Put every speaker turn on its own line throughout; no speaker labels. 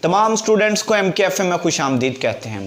तमाम स्टूडेंट्स को MKFM में खुश आमदीद कहते हैं।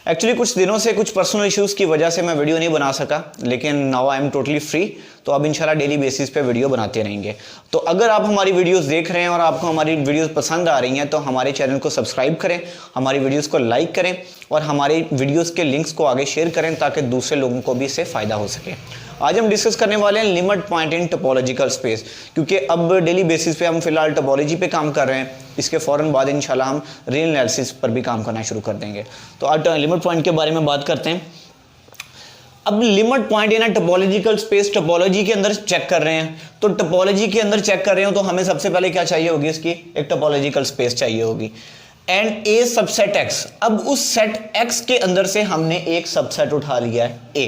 एक्चुअली कुछ दिनों से कुछ पर्सनल इश्यूज़ की वजह से मैं वीडियो नहीं बना सका, लेकिन now I am totally free. तो अब इंशाल्लाह डेली बेसिस पे वीडियो बनाते रहेंगे। तो अगर आप हमारी वीडियोस देख रहे हैं और आपको हमारी वीडियोस पसंद आ रही हैं तो हमारे चैनल को सब्सक्राइब करें, हमारी वीडियोस को लाइक करें और हमारी वीडियोस के लिंक्स को आगे शेयर करें ताकि दूसरे लोगों को भी इससे फ़ायदा हो सके। आज हम डिस्कस करने वाले हैं limit point in topological space, क्योंकि अब डेली बेसिस पे हम फिलहाल टोपोलॉजी पे काम कर रहे हैं। इसके फ़ौरन बाद इंशाल्लाह हम रियल एनालिसिस पर भी काम करना शुरू कर देंगे। तो आज लिमिट पॉइंट के बारे में बात करते हैं। अब limit point in topological space topology के अंदर चेक कर रहे हैं, तो टोपोलॉजी के अंदर चेक कर रहे हो तो हमें सबसे पहले क्या चाहिए होगी, इसकी एक टोपोलॉजिकल स्पेस चाहिए होगी एंड ए सबसेट एक्स। अब उस सेट एक्स के अंदर से हमने एक सबसेट उठा लिया है A.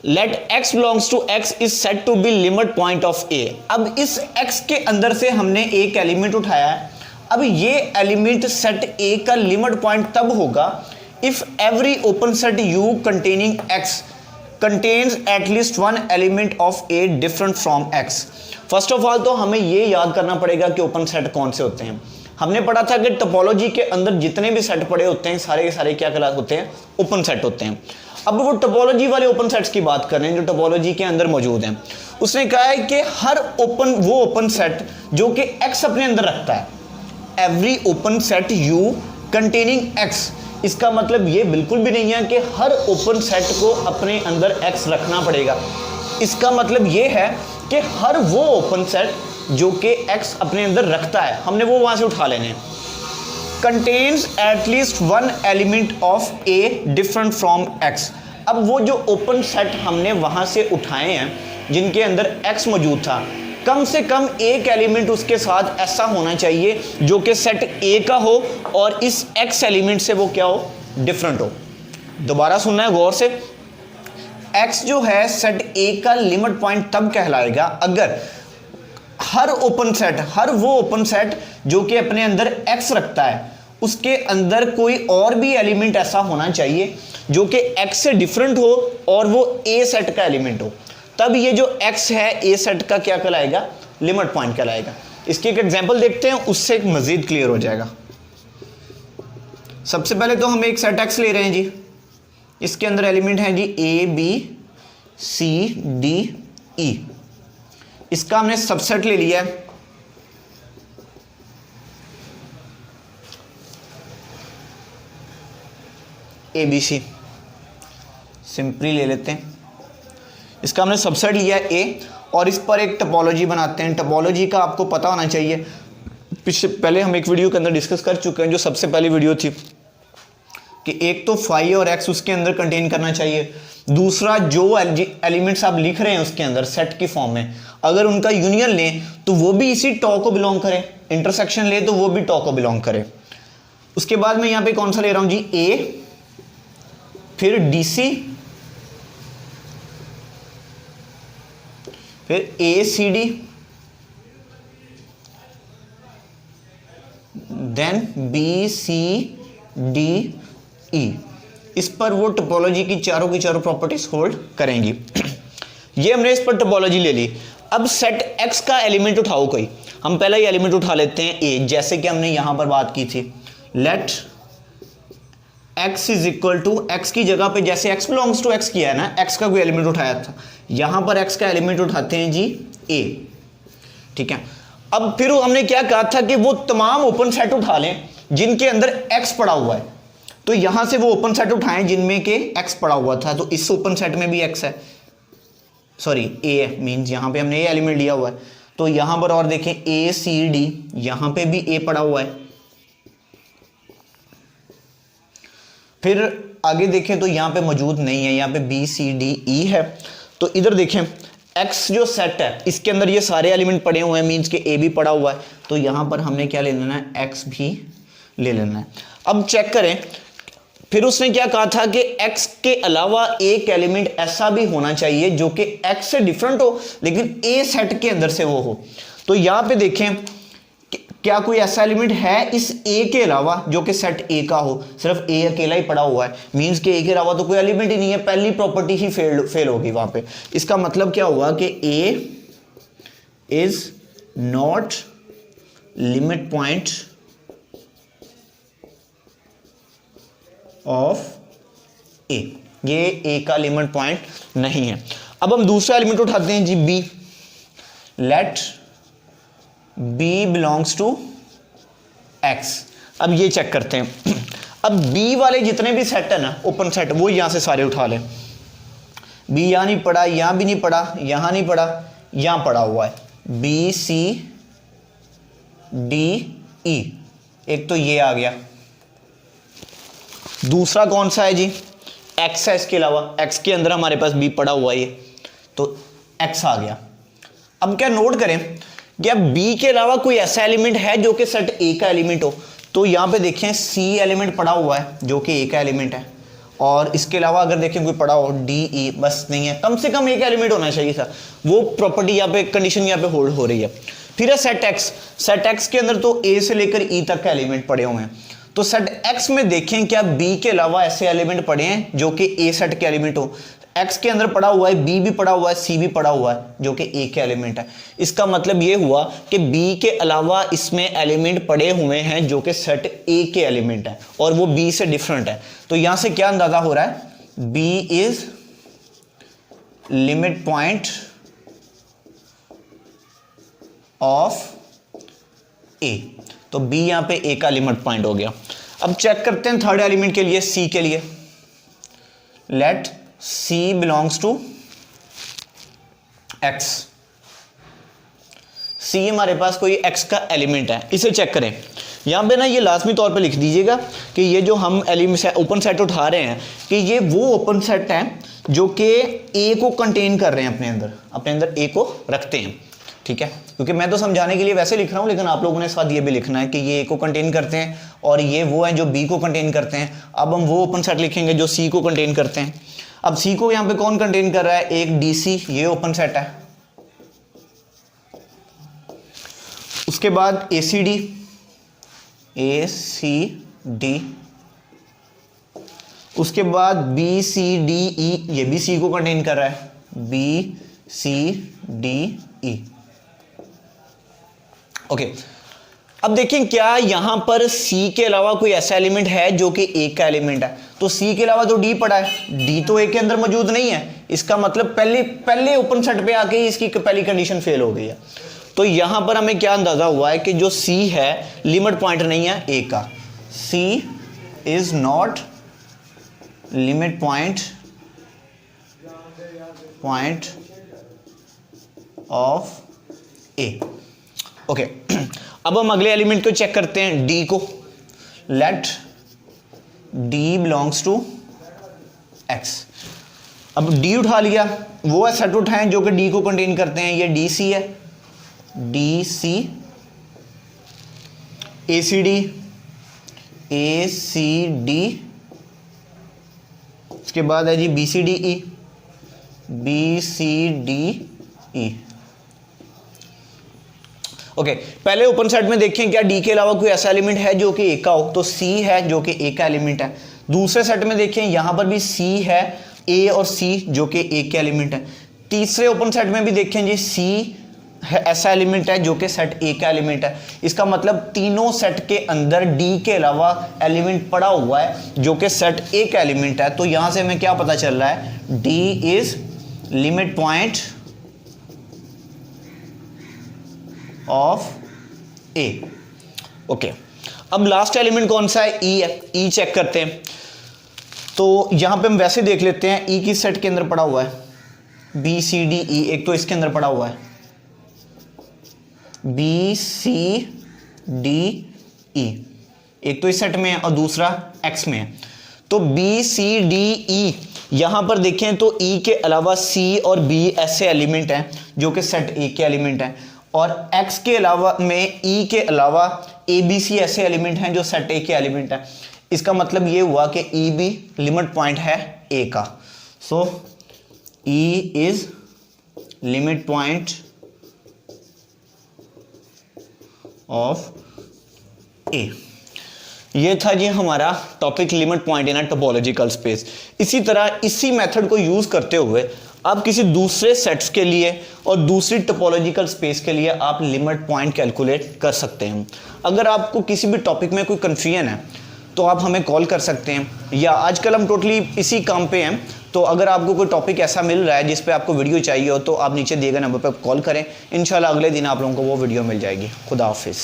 Let x belongs to x is said to be limit point of a। अब इस x के अंदर से हमने एक एलिमेंट उठाया है। अब ये एलिमेंट सेट a का लिमिट पॉइंट तब होगा if every open set u containing x contains at least one element of a different from x। First of all तो हमें ये याद करना पड़ेगा कि ओपन सेट कौन से होते हैं। हमने पढ़ा था कि टोपोलॉजी के अंदर जितने भी सेट पड़े होते हैं सारे के सारे क्या कहलाते होते हैं, ओपन सेट होते हैं। अब वो टोपोलॉजी वाले ओपन सेट्स की बात कर रहे हैं जो टोपोलॉजी के अंदर मौजूद हैं। उसने कहा है कि हर ओपन सेट जो कि x अपने अंदर रखता है, every open set u containing x। इसका मतलब ये बिल्कुल भी नहीं है कि हर ओपन सेट को अपने अंदर x रखना पड़ेगा। इसका मतलब ये है कि हर वो ओपन सेट जो कि x अपने अंदर रखता है हमने वो वहां से उठा लेने हैं। Contains at least one element of a different from x। अब वो जो ओपन सेट हमने वहां से उठाए हैं जिनके अंदर x मौजूद था, कम से कम एक एलिमेंट उसके साथ ऐसा होना चाहिए जो कि सेट a का हो और इस x एलिमेंट से वो क्या हो, डिफरेंट हो। दोबारा सुनना है गौर से। x जो है सेट a का लिमिट पॉइंट तब कहलाएगा अगर हर वो ओपन सेट जो कि अपने अंदर x रखता है उसके अंदर कोई और भी एलिमेंट ऐसा होना चाहिए जो कि x से डिफरेंट हो और वो a सेट का एलिमेंट हो। तब ये जो x है a सेट का क्या कहलाएगा, लिमिट पॉइंट कहलाएगा। इसकी एक एग्जांपल देखते हैं, उससे मजीद क्लियर हो जाएगा। सबसे पहले तो हम एक सेट x ले रहे हैं जी। इसके अंदर एलिमेंट है जी a b c d e। इसका हमने सबसेट ले लिया है ABC, सिंपली ले लेते हैं। इसका हमने सबसेट लिया है A और इस पर एक टोपोलॉजी बनाते हैं। टोपोलॉजी का आपको पता होना चाहिए, पहले हम एक वीडियो के अंदर डिस्कस कर चुके हैं जो सबसे पहली वीडियो थी कि एक तो फाई और x उसके अंदर कंटेन करना चाहिए, दूसरा जो एलिमेंट्स आप लिख रहे हैं उसके अंदर सेट की फॉर्म में अगर उनका यूनियन लें तो वो भी इसी टॉ को बिलोंग करे, इंटरसेक्शन ले तो वो भी टॉ को बिलोंग करे। उसके बाद मैं यहाँ पे कौन सा ले रहा हूँ जी, A, फिर DC, फिर ACD, देन BCDE। इस पर वो टोपोलॉजी की चारों प्रॉपर्टीज होल्ड करेंगी। ये हमने इस पर टोपोलॉजी ले ली। अब सेट x का एलिमेंट उठाओ कोई। हम पहला ही एलिमेंट उठा लेते हैं a, जैसे कि हमने यहां पर बात की थी। Let x is equal to, x की जगह पे जैसे x बिलोंग्स टू x किया है ना, x का कोई एलिमेंट उठाया था, यहां पर x का एलिमेंट उठाते हैं जी a। ठीक है। अब फिर हमने क्या कहा था कि वो तमाम ओपन सेट उठा लें जिनके अंदर x पड़ा हुआ है। तो यहां से वो ओपन सेट उठाएं जिनमें के x पड़ा हुआ था, तो इस ओपन सेट में भी x है, सॉरी a मींस यहां पे हमने a एलिमेंट लिया हुआ है। तो यहां पर और देखें a c d, यहां पे भी a पड़ा हुआ है। फिर आगे देखें तो यहां पे मौजूद नहीं है, यहां पे b c d e है। तो इधर देखें x जो सेट है इसके अंदर ये सारे एलिमेंट पड़े हुए हैं, मींस के a भी पड़ा हुआ है। तो यहां पर हमने क्या ले लेना है, x भी ले लेना है। अब चेक करें, फिर उसने क्या कहा था कि x के अलावा एक एलिमेंट ऐसा भी होना चाहिए जो कि x से डिफरेंट हो लेकिन a सेट के अंदर से वो हो। तो यहां पे देखें क्या कोई ऐसा एलिमेंट है इस a के अलावा जो कि सेट a का हो, सिर्फ a अकेला ही पड़ा हुआ है, मींस के a के अलावा तो कोई एलिमेंट ही नहीं है, पहली प्रॉपर्टी ही फेल होगी वहां पे। इसका मतलब क्या हुआ कि a is not limit point of A, ये ए का लिमिट पॉइंट नहीं है। अब हम दूसरा एलिमेंट उठाते हैं जी b, let b belongs to x. अब ये चेक करते हैं, अब बी वाले जितने भी सेट है ना ओपन सेट, वो यहां से सारे उठा लें। बी यहां नहीं पड़ा, यहां भी नहीं पड़ा, यहां नहीं पड़ा, यहां पड़ा हुआ है बी सी डी ई, एक तो ये आ गया। दूसरा कौन सा है जी, एक्स है, इसके अलावा एक्स के अंदर हमारे पास बी पड़ा हुआ है, ये तो एक्स आ गया। अब क्या नोट करें कि अब बी के अलावा कोई ऐसा एलिमेंट है जो कि सेट ए का एलिमेंट हो, तो यहां पे देखें सी एलिमेंट पड़ा हुआ है जो कि ए का एलिमेंट है, और इसके अलावा अगर देखें कोई पड़ा हो डी ई, बस नहीं है, कम से कम एक एलिमेंट होना चाहिए था, वो प्रॉपर्टी यहाँ पे कंडीशन यहाँ पे होल्ड हो रही है। फिर है सेट एक्स, सेट एक्स के अंदर तो ए से लेकर ई तक का एलिमेंट पड़े हुए हैं, तो सेट एक्स में देखें क्या बी के अलावा ऐसे एलिमेंट पड़े हैं जो कि ए सेट के एलिमेंट हो। एक्स के अंदर पड़ा हुआ है, बी भी पड़ा हुआ है, सी भी पड़ा हुआ है जो कि ए के एलिमेंट है। इसका मतलब ये हुआ कि बी के अलावा इसमें एलिमेंट पड़े हुए हैं जो कि सेट ए के एलिमेंट है और वो बी से डिफरेंट है। तो यहां से क्या अंदाजा हो रहा है, B is limit point of A, तो बी यहां पे ए का लिमिट पॉइंट हो गया। अब चेक करते हैं थर्ड एलिमेंट के लिए, सी के लिए, late C belongs to X। C हमारे पास कोई X का एलिमेंट है, इसे चेक करें। यहां पे ना ये लाजमी तौर पे लिख दीजिएगा कि ये जो हम एलिमेंट ओपन सेट उठा रहे हैं कि ये वो ओपन सेट है जो कि A को कंटेन कर रहे हैं, अपने अंदर A को रखते हैं, ठीक है। क्योंकि मैं तो समझाने के लिए वैसे लिख रहा हूं, लेकिन आप लोगों ने साथ ये भी लिखना है कि ये A को कंटेन करते हैं और ये वो हैं जो B को कंटेन करते हैं। अब हम वो ओपन सेट लिखेंगे जो C को कंटेन करते हैं। अब C को यहां पे कौन कंटेन कर रहा है, एक DC, ये ओपन सेट है। उसके बाद ACD, उसके बाद BCDE, ये भी C को कंटेन कर रहा है, BCDE। ओके, अब देखें क्या यहां पर C के अलावा कोई ऐसा एलिमेंट है जो कि A का एलिमेंट है। तो C के अलावा तो D पड़ा है, D तो A के अंदर मौजूद नहीं है, इसका मतलब पहले ओपन सेट पे आके ही इसकी पहली कंडीशन फेल हो गई है। तो यहां पर हमें क्या अंदाजा हुआ है कि जो C है लिमिट पॉइंट नहीं है A का, C is not limit point of A। Okay, अब हम अगले एलिमेंट को चेक करते हैं, D को, let D belongs to X। अब D उठा लिया, वो सेट उठाएं जो कि D को कंटेन करते हैं, ये DC है, DC, ACD, उसके बाद है जी BCDE, ओके। पहले ओपन सेट में देखें क्या D के अलावा कोई ऐसा एलिमेंट है जो कि A का हो, तो C है जो कि A का एलिमेंट है। दूसरे सेट में देखें यहां पर भी C है, A और C जो कि A के एलिमेंट है। तीसरे ओपन सेट में भी देखें जी C है, ऐसा एलिमेंट है जो कि सेट A का एलिमेंट है। इसका मतलब तीनों सेट के अंदर D के अलावा एलिमेंट पड़ा हुआ है जो कि सेट A का एलिमेंट है। तो यहां से हमें क्या पता चल रहा है, D is limit point of A। Okay, अब लास्ट एलिमेंट कौन सा है, E है। E चेक करते हैं, तो यहां पे हम वैसे देख लेते हैं E किस सेट के अंदर पड़ा हुआ है, BCDE, एक तो इसके अंदर पड़ा हुआ है BCDE, एक तो इस सेट में है और दूसरा X में है। तो BCDE यहां पर देखें तो E के अलावा C और B ऐसे एलिमेंट हैं जो कि सेट A के एलिमेंट हैं, और X के अलावा में E के अलावा ABC ऐसे एलिमेंट हैं जो सेट A के एलिमेंट हैं। इसका मतलब ये हुआ कि E भी लिमिट पॉइंट है A का। सो E is limit point of A। ये था जी हमारा topic limit point in a topological space. इसी तरह इसी मेथड को यूज करते हुए आप किसी दूसरे सेट्स के लिए और दूसरी टोपोलॉजिकल स्पेस के लिए आप लिमिट पॉइंट कैलकुलेट कर सकते हैं। अगर आपको किसी भी टॉपिक में कोई कंफ्यूजन है तो आप हमें कॉल कर सकते हैं, या आजकल हम टोटली इसी काम पे हैं। तो अगर आपको कोई टॉपिक ऐसा मिल रहा है जिस पे आपको वीडियो चाहिए हो तो आप नीचे दिए गए नंबर पर कॉल करें। इंशाल्लाह अगले दिन आप लोगों को वो वीडियो मिल जाएगी। खुदा हाफिज़।